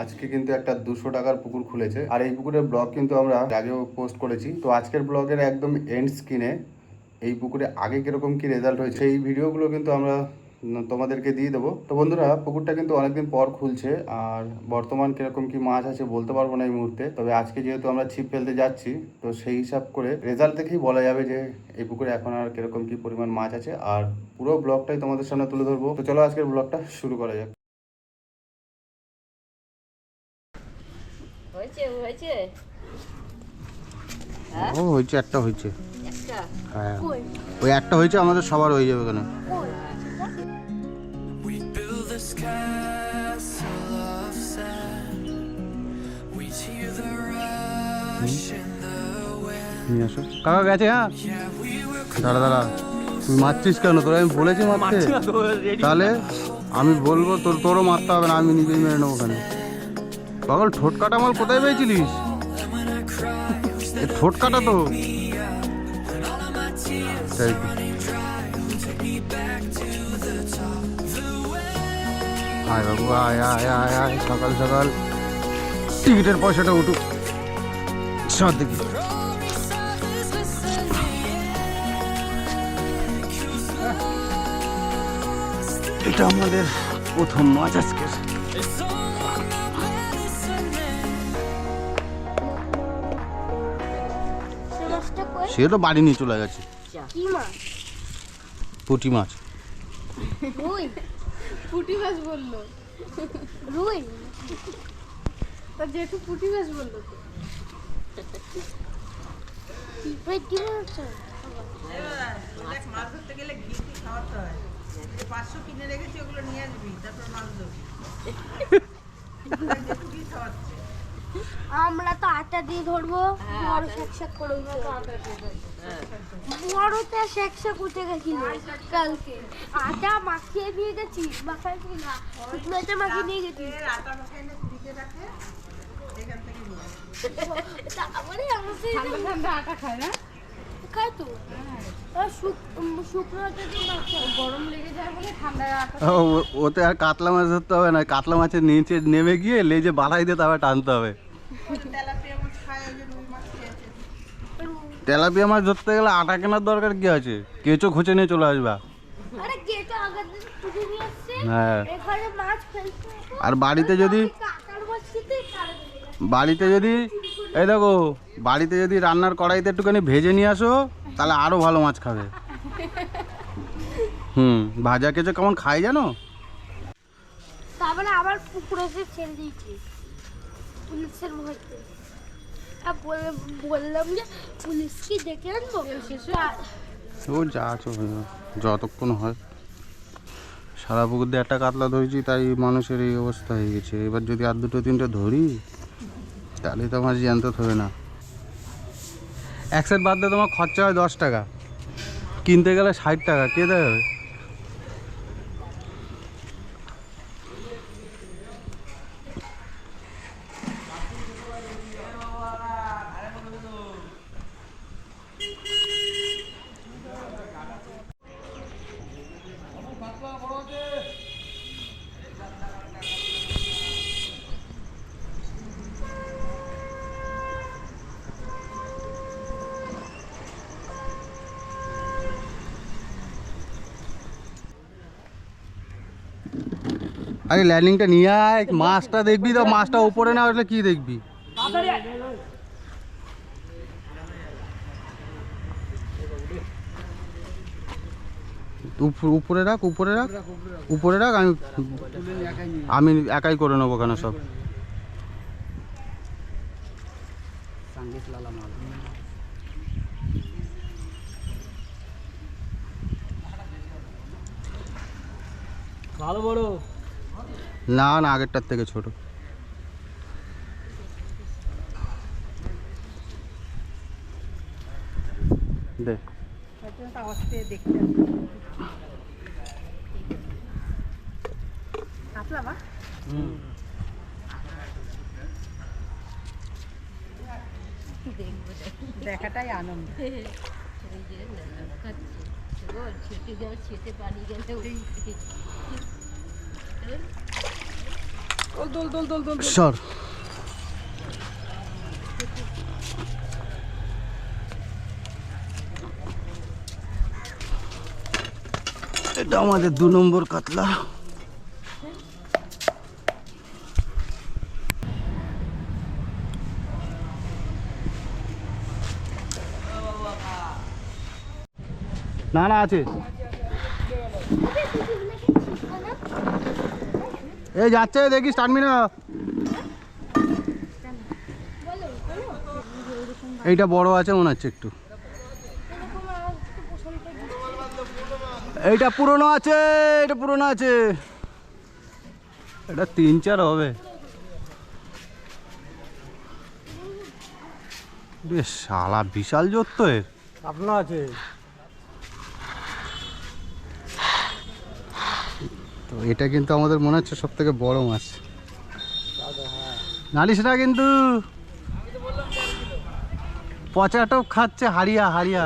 আজকে কিন্তু একটা 200 টাকার পুকুর খুলেছে, আর এই পুকুরের ব্লগ কিন্তু আমরা আগেও পোস্ট করেছি। তো আজকের ব্লগের একদম এন্ড স্ক্রিনে এই পুকুরে আগে কিরকম কি রেজাল্ট হয়েছে এই ভিডিওগুলো কিন্তু আমরা তোমাদেরকে দিয়ে দেবো। তো বন্ধুরা, পুকুরটা কিন্তু অনেকদিন পর খুলছে, আর বর্তমান কিরকম কি মাছ আছে বলতে পারবো না এই মুহূর্তে। তবে আজকে যেহেতু আমরা ছিপ ফেলতে যাচ্ছি, তো সেই হিসাব করে রেজাল্ট দেখেই বলা যাবে যে এই পুকুরে এখন আর কিরকম কি পরিমাণ মাছ আছে। আর পুরো ব্লগটাই তোমাদের সামনে তুলে ধরবো। তো চলো আজকের ব্লগটা শুরু করা যাক। ও হয়েছে, একটা হয়েছে, হ্যাঁ ওই একটা হয়েছে, আমাদের সবার হয়ে যাবে কেন। নিয়ে আসো, কাকা গেছে। হ্যাঁ দাঁড়া দাঁড়া, তুই মারছিস কেন? তোর আমি বলেছি মারতে, তাহলে আমি বলবো তোরও মারতে হবে না, আমি নিজেই মেরে নেবো ওখানে। পাগল, ঠোঁট কাটা মাল কোথায় পেয়েছিলিস? ঠোঁট কাটা তো। আয় বাবু আয় আয় আয় আয়, সকাল সকাল টিকিটের পয়সাটা উঠুক সব দেখি। এটা আমাদের প্রথম মাছ আজকের। সে তো বাড়ি নিয়ে চলে গেছে। পুঁটি মাছ। পুঁটি মাছ বললো, রুই তা যেটু পুঁটি মাছ বললো তো। মাছ ধরতে গেলে ঘি খাওয়াতে হয়, 500 কিনে রেখেছি, ওগুলো নিয়ে আসবি, তারপর মাছ ধরবি। আমরা তো আটা দিয়ে ধরবো, বড় শাক করে বড়টা শাক উঠে গেছিল কালকে। আটা মাখিয়ে নিয়ে গেছি, মাখাইছি না, শুকনো আটা মাখিয়ে নিয়ে গেছি। আটা মাখিয়ে এনে ফ্রিজে রাখে, এখান থেকে নিয়ে তারপরে আমাদের ঠান্ডা ঠান্ডা আটা খায় না, খায় তো। শুকনো আটা দিয়ে মাখায়, গরম লেগে যায় বলে ঠান্ডা আটা। ওতে আর কাতলা মাছ ধরতে হবে না, কাতলা মাছের নিচে নেমে গিয়ে লেজে বাড়াই দিয়ে তারপরে টানতে হবে। তেলাপিয়া মাছ খায়, ওই যে রুই মাছ খেয়েছে। তেলাপিয়া মাছ ধরতে গেলে আটা কেনার দরকার কি আছে? কেঁচো খুঁচে নিয়ে চলে আসবা। আরে গেটা আগের দিন তুলে নিয়ে আসছে, হ্যাঁ, এখানে মাছ ফেলতে। আর বাড়িতে যদি এই দেখো, বাড়িতে যদি রান্নার কড়াইতে একটুখানি ভেজে নিয়ে আসো, তাহলে আরো ভালো মাছ খাবে। ভাজা কেঁচো কেমন খাই জানো? তারপরে আবার পুকুরে ছেড়ে দিয়েছি পুলিশের ভয়তে। বললাম যে পুলিশকে ডেকে আনবো, ও যা আছে যতক্ষণ হয়। সারা পুকুর দিয়ে একটা কাতলা ধরেছি, তাই মানুষের এই অবস্থা হয়ে গেছে। এবার যদি আর দুটো তিনটে ধরি, তাহলে তো আমার জ্যান্ত হবে না। এক সেট বাদ দিয়ে তোমার খরচা হয় 10 টাকা, কিনতে গেলে 60 টাকা, কে দেবে? আরে ল্যান্ডিংটা নিয়ে আয়, মাছটা দেখবি তো, মাছটা উপরে না উঠলে কি দেখবি? উপরে রাখ, উপরে রাখ, উপরে রাখ, আমি একাই করে নেবো ওখানে সব। ভালো বড় না না, আগেরটার থেকে ছোট। দে দেখতে কাতলা মা, দেখাটাই আনন্দ। সর। এটা আমাদের 2 নম্বর কাতলা। না না আছে, এই যাচ্ছে দেখিস টানবি না। এইটা বড় আছে মনে হচ্ছে একটু, এইটা পুরনো আছে, এটা পুরনো আছে, এটা 3-4 হবে। বেশ শালা বিশাল জোর তো এর। আপনার আছে তো এটা কিন্তু আমাদের মনে হচ্ছে সব থেকে বড় মাছ। নালিশ না কিন্তু, পচাটো খাচ্ছে হারিয়া হারিয়া।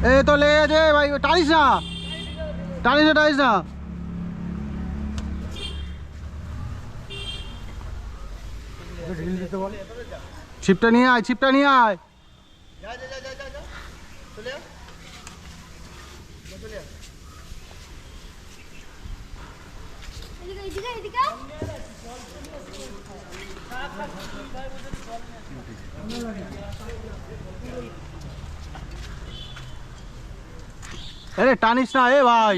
এই তো লেগে গেছে ভাই, টানিস না টানিস না টানিস না। ছিপটা নিয়ে আয়, ছিপটা নিয়ে আয়। আরে টানিস না এ ভাই।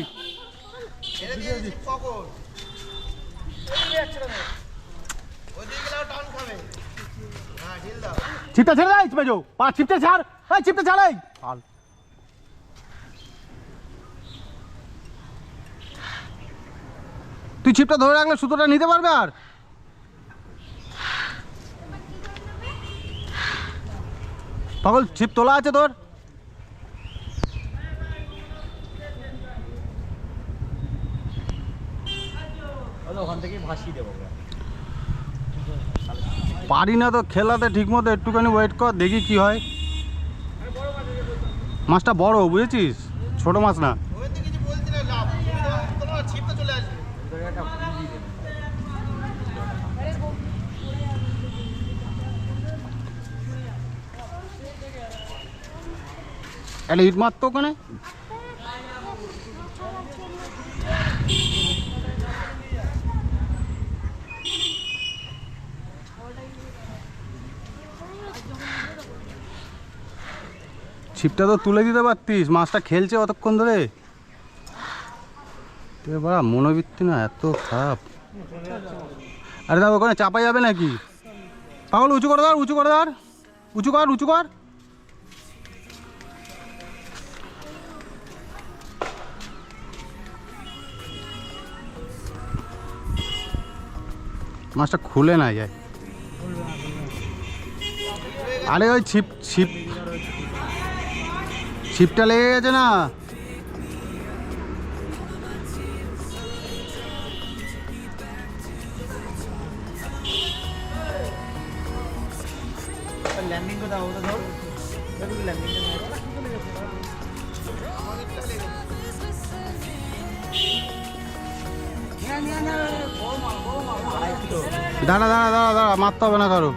ছিপটা ছেড়ে দেয়, চিপে যাও পা, ছিপটা ছাড়, এই ছিপটা ছাড়। এই তুই ছিপটা ধরে রাখলে সুতোটা নিতে পারবে। আর পাগল ছিপ তোলা আছে তোর? ওখান থেকে ভাসিয়ে দেবো। পারি না তো খেলাতে ঠিক মতো, একটুখানি ওয়েট কর দেখি কি হয়। মাছটা বড় বুঝেছিস, ছোট মাছ না। একটা ইট মারতো ওখানে। ছিপটা তো তুলে দিতে পারতিস, মাছটা খেলছে অতক্ষণ ধরে। বাবা মনোবৃত্তি না এত খারাপ। আরে দাদা ওখানে চাপা যাবে নাকি? পাগল উঁচু করে ধর, উঁচু করে ধর, উঁচু কর উঁচু কর। মাছটা খুলে না যায়। আরে ওই ছিপটা লেগে গেছে না। ল্যান্ডিং কোথাও ওটা ধর, ল্যান্ডিং দাঁড়া দাঁড়া দাঁড়া দাঁড়া, মারতে হবে না কারো।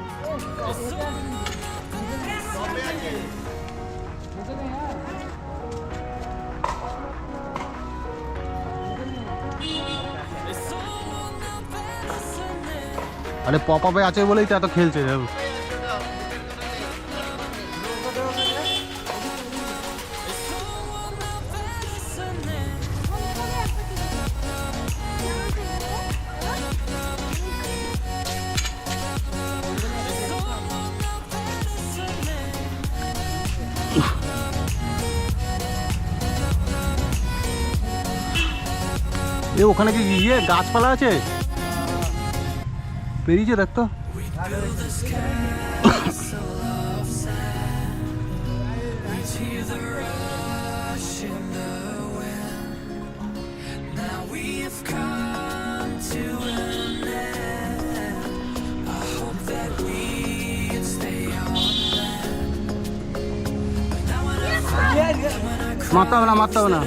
আরে পপ আপে আছে বলেই তো এত খেলছে। এ ওখানে কি ইয়ে গাছপালা আছে, পেরিয়েছে দেখতো। মারতে হবে না, মারতে হবে না।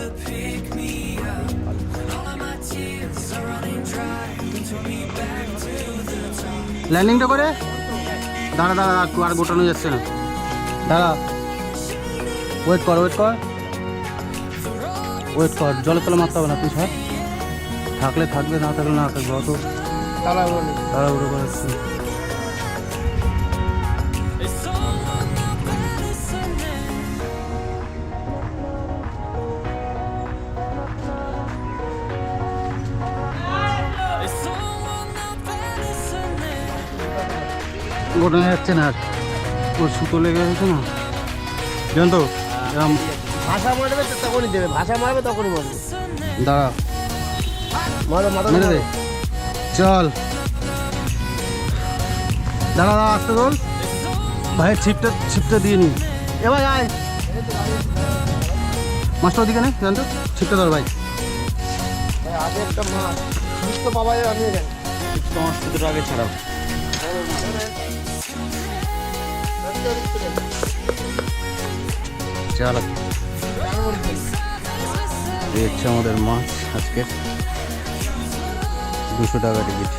ল্যান্ডিংটা করে দাঁড়া দাঁড়া একটু আর গোটানো যাচ্ছে না, দাঁড়া ওয়েট কর ওয়েট কর ওয়েট কর, জলে তলে মারতে হবে না, তুই ছাড়, থাকলে থাকবে না থাকলে না থাকবে, অত তাড়াহুড়ো করাচ্ছি। গোটানো যাচ্ছে না, আর ওর সুতো লেগে গেছে না, জান তো এরম ভাষা মারবে তো তখনই দেবে, ভাষা মারবে তখনই মারবে। দাঁড়া মারো মাথা মেরে দে, চল দাঁড়া দাঁড়া আসতে বল ভাই, ছিপটা দিয়ে নি, এ ভাই আয় মাছটা ওদিকে নে, জান তো ছিপটা ধর ভাই, আগে একটা মাছ মিষ্ট পাওয়া যাবে, আমি জানি। তোমার সুতোটা আগে ছাড়াও। চল এই হচ্ছে আমাদের মাছ আজকের 200 টাকা টিকিট।